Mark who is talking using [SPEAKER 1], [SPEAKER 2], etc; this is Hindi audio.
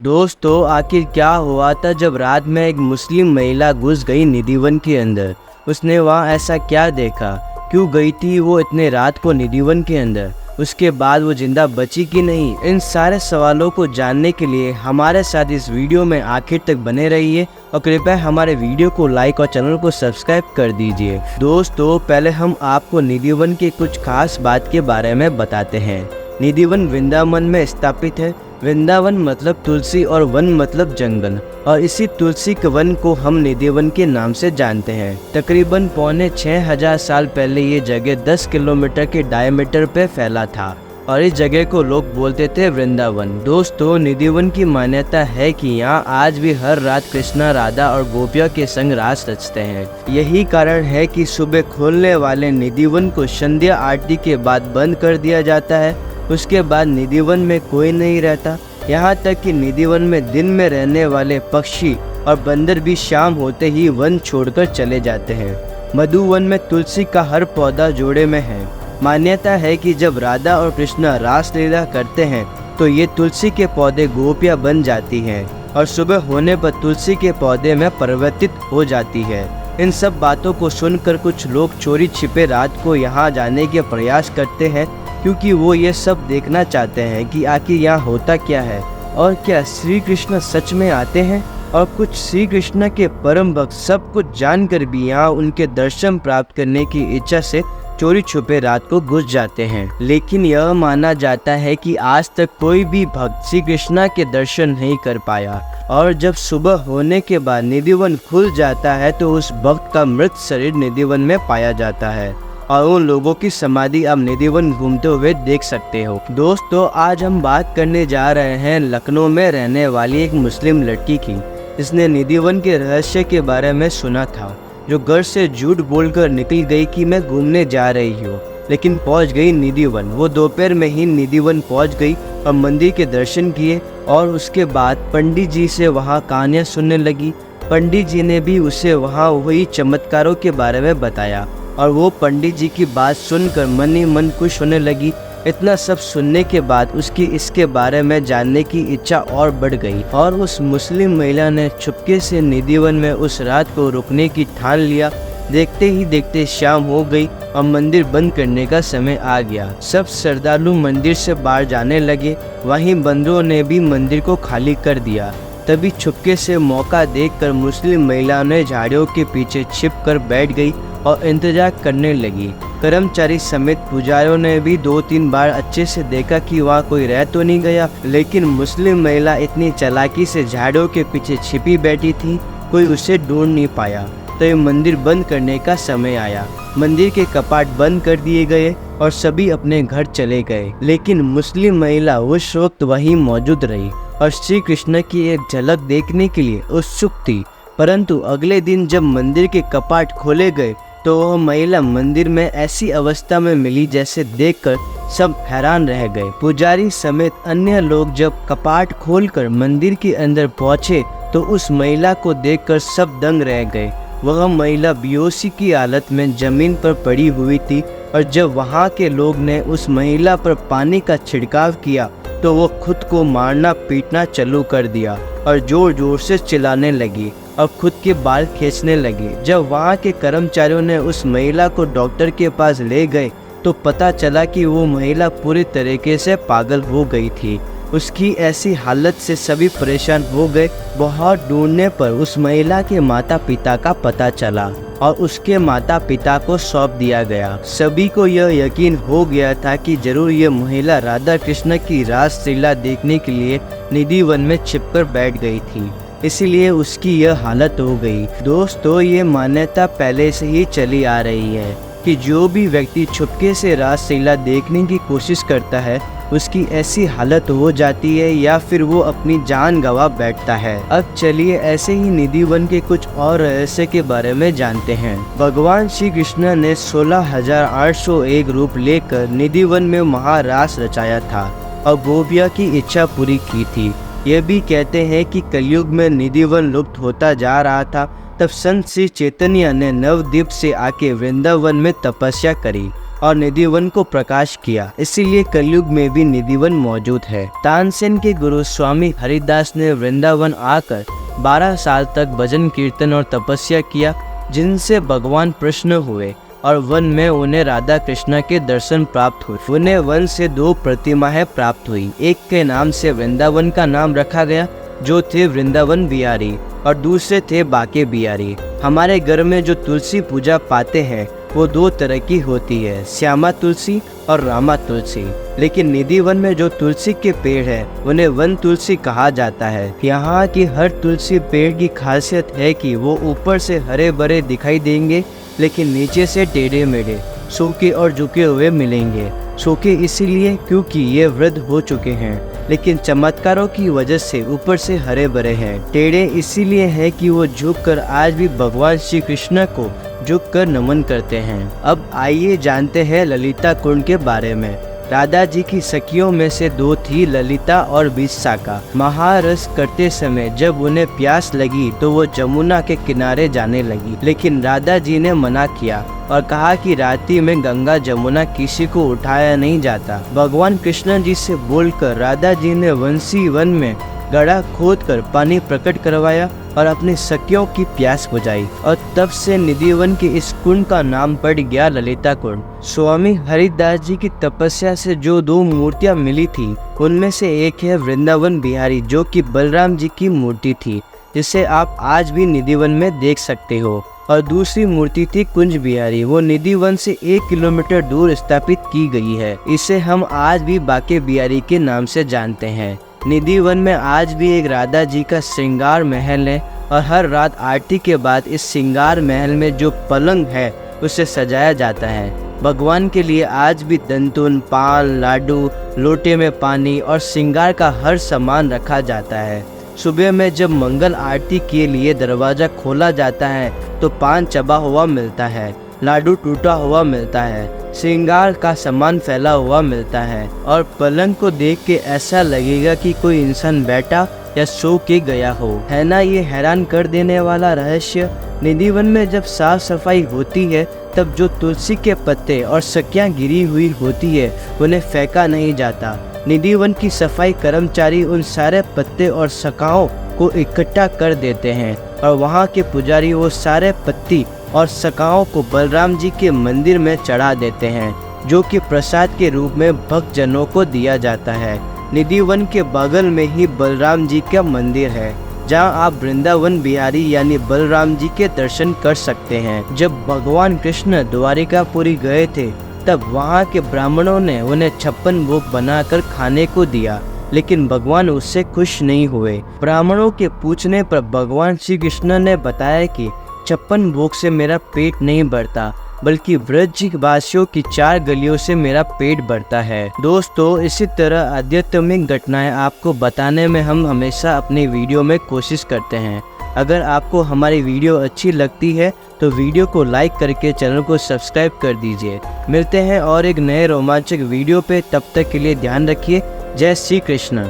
[SPEAKER 1] दोस्तों आखिर क्या हुआ था जब रात में एक मुस्लिम महिला घुस गई निधिवन के अंदर। उसने वहाँ ऐसा क्या देखा, क्यों गई थी वो इतने रात को निधिवन के अंदर, उसके बाद वो जिंदा बची कि नहीं। इन सारे सवालों को जानने के लिए हमारे साथ इस वीडियो में आखिर तक बने रहिए और कृपया हमारे वीडियो को लाइक और चैनल को सब्सक्राइब कर दीजिए। दोस्तों पहले हम आपको निधिवन के कुछ खास बात के बारे में बताते हैं। निधिवन वृंदावन में स्थापित है। वृंदावन मतलब तुलसी और वन मतलब जंगल, और इसी तुलसी के वन को हम निधिवन के नाम से जानते हैं। तकरीबन 6500 साल पहले ये जगह 10 किलोमीटर के डायमीटर पे फैला था और इस जगह को लोग बोलते थे वृंदावन। दोस्तों निधिवन की मान्यता है कि यहाँ आज भी हर रात कृष्णा, राधा और गोपिया के संग रास रचते हैं। यही कारण है कि सुबह खोलने वाले निधिवन को संध्या आरती के बाद बंद कर दिया जाता है। उसके बाद निधिवन में कोई नहीं रहता। यहाँ तक कि निधिवन में दिन में रहने वाले पक्षी और बंदर भी शाम होते ही वन छोड़कर चले जाते हैं। मधुवन में तुलसी का हर पौधा जोड़े में है। मान्यता है कि जब राधा और कृष्णा रास लीला करते हैं तो ये तुलसी के पौधे गोपियाँ बन जाती हैं और सुबह होने पर तुलसी के पौधे में परिवर्तित हो जाती है। इन सब बातों को सुनकर कुछ लोग चोरी छिपे रात को यहाँ जाने के प्रयास करते हैं, क्योंकि वो ये सब देखना चाहते हैं कि आखिर यहाँ होता क्या है और क्या श्री कृष्ण सच में आते हैं। और कुछ श्री कृष्ण के परम भक्त सब कुछ जानकर भी यहाँ उनके दर्शन प्राप्त करने की इच्छा से चोरी छुपे रात को घुस जाते हैं। लेकिन यह माना जाता है कि आज तक कोई भी भक्त श्री कृष्ण के दर्शन नहीं कर पाया, और जब सुबह होने के बाद निधिवन खुल जाता है तो उस भक्त का मृत शरीर निधिवन में पाया जाता है और उन लोगों की समाधि आप निधिवन घूमते हुए देख सकते हो। दोस्तों आज हम बात करने जा रहे हैं लखनऊ में रहने वाली एक मुस्लिम लड़की की। इसने निधिवन के रहस्य के बारे में सुना था, जो घर से झूठ बोलकर निकल गई कि मैं घूमने जा रही हूँ, लेकिन पहुँच गई निधिवन। वो दोपहर में ही निधिवन पहुँच गई और मंदिर के दर्शन किए और उसके बाद पंडित जी से वहाँ कहानियाँ सुनने लगी। पंडित जी ने भी उसे वहाँ वही चमत्कारों के बारे में बताया और वो पंडित जी की बात सुनकर मन ही मन खुश होने लगी। इतना सब सुनने के बाद उसकी इसके बारे में जानने की इच्छा और बढ़ गई और उस मुस्लिम महिला ने चुपके से निधिवन में उस रात को रुकने की ठान लिया। देखते ही देखते शाम हो गई और मंदिर बंद करने का समय आ गया। सब श्रद्धालु मंदिर से बाहर जाने लगे। वहीं बंदरों ने भी मंदिर को खाली कर दिया। तभी चुपके से मौका देखकर मुस्लिम महिला ने झाड़ियों के पीछे छिप कर बैठ गई और इंतजार करने लगी। कर्मचारी समेत पुजारियों ने भी 2-3 बार अच्छे से देखा कि वहाँ कोई रह तो नहीं गया, लेकिन मुस्लिम महिला इतनी चालाकी से झाड़ियों के पीछे छिपी बैठी थी, कोई उसे ढूंढ नहीं पाया। तो ये मंदिर बंद करने का समय आया। मंदिर के कपाट बंद कर दिए गए और सभी अपने घर चले गए, लेकिन मुस्लिम महिला उस वक्त वहीं मौजूद रही और श्री कृष्ण की एक झलक देखने के लिए उत्सुक थी। परंतु अगले दिन जब मंदिर के कपाट खोले गए तो वह महिला मंदिर में ऐसी अवस्था में मिली जैसे देखकर सब हैरान रह गए। पुजारी समेत अन्य लोग जब कपाट खोलकर मंदिर के अंदर पहुंचे तो उस महिला को देखकर सब दंग रह गए। वह महिला बेहोशी की हालत में जमीन पर पड़ी हुई थी और जब वहां के लोग ने उस महिला पर पानी का छिड़काव किया तो वो खुद को मारना पीटना चालू कर दिया और जोर जोर से चिल्लाने लगी और खुद के बाल खींचने लगी। जब वहाँ के कर्मचारियों ने उस महिला को डॉक्टर के पास ले गए तो पता चला कि वो महिला पूरी तरीके से पागल हो गई थी। उसकी ऐसी हालत से सभी परेशान हो गए। बहुत ढूंढने पर उस महिला के माता पिता का पता चला और उसके माता पिता को सौंप दिया गया। सभी को यह यकीन हो गया था कि जरूर यह महिला राधा कृष्ण की रास लीला देखने के लिए निधिवन में छिपकर बैठ गई थी, इसीलिए उसकी यह हालत हो गई। दोस्तों ये मान्यता पहले से ही चली आ रही है कि जो भी व्यक्ति चुपके से रास लीला देखने की कोशिश करता है उसकी ऐसी हालत हो जाती है या फिर वो अपनी जान गंवा बैठता है। अब चलिए ऐसे ही निधिवन के कुछ और रहस्य के बारे में जानते हैं। भगवान श्री कृष्ण ने 16,801 रूप लेकर निधिवन में महारास रचाया था और गोपिया की इच्छा पूरी की थी। ये भी कहते हैं कि कलयुग में निधिवन लुप्त होता जा रहा था। तब संत श्री चैतन्य ने नवद्वीप से आके वृंदावन में तपस्या करी और निधि वन को प्रकाश किया। इसीलिए कलयुग में भी निधि वन मौजूद है। तानसेन के गुरु स्वामी हरिदास ने वृंदावन आकर 12 साल तक भजन कीर्तन और तपस्या किया, जिनसे भगवान प्रसन्न हुए और वन में उन्हें राधा कृष्ण के दर्शन प्राप्त हुए। उन्हें वन से 2 प्रतिमाएं प्राप्त हुई। एक के नाम से वृंदावन का नाम रखा गया, जो थे वृंदावन बिहारी, और दूसरे थे बाके बिहारी। हमारे घर में जो तुलसी पूजा पाते हैं वो 2 तरह की होती है, श्यामा तुलसी और रामा तुलसी। लेकिन निधि वन में जो तुलसी के पेड़ है उन्हें वन तुलसी कहा जाता है। यहाँ की हर तुलसी पेड़ की खासियत है कि वो ऊपर से हरे भरे दिखाई देंगे, लेकिन नीचे से टेढ़े मेढ़े, सूखे और झुके हुए मिलेंगे। सूखे इसीलिए क्योंकि ये वृद्ध हो चुके हैं, लेकिन चमत्कारों की वजह से ऊपर से हरे भरे हैं। टेढ़े इसीलिए है कि वो झुककर आज भी भगवान श्री कृष्ण को झुककर नमन करते हैं। अब आइए जानते हैं ललिता कुंड के बारे में। राधा जी की सखियों में से 2 थी, ललिता और विशाखा। महारस करते समय जब उन्हें प्यास लगी तो वो जमुना के किनारे जाने लगी, लेकिन राधा जी ने मना किया और कहा कि रात्रि में गंगा जमुना किसी को उठाया नहीं जाता। भगवान कृष्ण जी से बोलकर राधा जी ने वंशी वन में गड्ढा खोदकर पानी प्रकट करवाया और अपनी सखियों की प्यास बुझाई, और तब से निधि वन के इस कुंड का नाम पड़ गया ललिता कुंड। स्वामी हरिदास जी की तपस्या से जो 2 मूर्तियां मिली थी, उनमें से एक है वृंदावन बिहारी, जो कि बलराम जी की मूर्ति थी, जिसे आप आज भी निधि वन में देख सकते हो, और दूसरी मूर्ति थी कुंज बिहारी। वो निधि वन से 1 किलोमीटर दूर स्थापित की गई है। इसे हम आज भी बाके बिहारी के नाम से जानते हैं। निधि वन में आज भी एक राधा जी का श्रृंगार महल है, और हर रात आरती के बाद इस श्रृंगार महल में जो पलंग है उसे सजाया जाता है। भगवान के लिए आज भी दंतुन, पान, लाडू, लोटे में पानी और श्रृंगार का हर सामान रखा जाता है। सुबह में जब मंगल आरती के लिए दरवाजा खोला जाता है तो पान चबा हुआ मिलता है, लाडू टूटा हुआ मिलता है, श्रृंगार का सामान फैला हुआ मिलता है, और पलंग को देख के ऐसा लगेगा कि कोई इंसान बैठा या सो के गया हो। है ना ये हैरान कर देने वाला रहस्य। निधि वन में जब साफ सफाई होती है तब जो तुलसी के पत्ते और सखियां गिरी हुई होती है उन्हें फेंका नहीं जाता। निधि वन की सफाई कर्मचारी उन सारे पत्ते और शाखाओं को इकट्ठा कर देते हैं, और वहाँ के पुजारी वो सारे पत्ती और शाखाओं को बलराम जी के मंदिर में चढ़ा देते हैं, जो कि प्रसाद के रूप में भक्तजनों को दिया जाता है। निधि वन के बगल में ही बलराम जी का मंदिर है, जहां आप वृंदावन बिहारी यानी बलराम जी के दर्शन कर सकते हैं। जब भगवान कृष्ण द्वारिकापुरी गए थे तब वहां के ब्राह्मणों ने उन्हें 56 भोग बनाकर खाने को दिया, लेकिन भगवान उससे खुश नहीं हुए। ब्राह्मणों के पूछने पर भगवान श्री कृष्ण ने बताया कि 56 भोग से मेरा पेट नहीं भरता, बल्कि ब्रज वासियों की 4 गलियों से मेरा पेट भरता है। दोस्तों, इसी तरह आध्यात्मिक घटनाएं आपको बताने में हम हमेशा अपनी वीडियो में कोशिश करते हैं। अगर आपको हमारी वीडियो अच्छी लगती है तो वीडियो को लाइक करके चैनल को सब्सक्राइब कर दीजिए। मिलते हैं और एक नए रोमांचक वीडियो पे, तब तक के लिए ध्यान रखिए। जय श्री कृष्ण।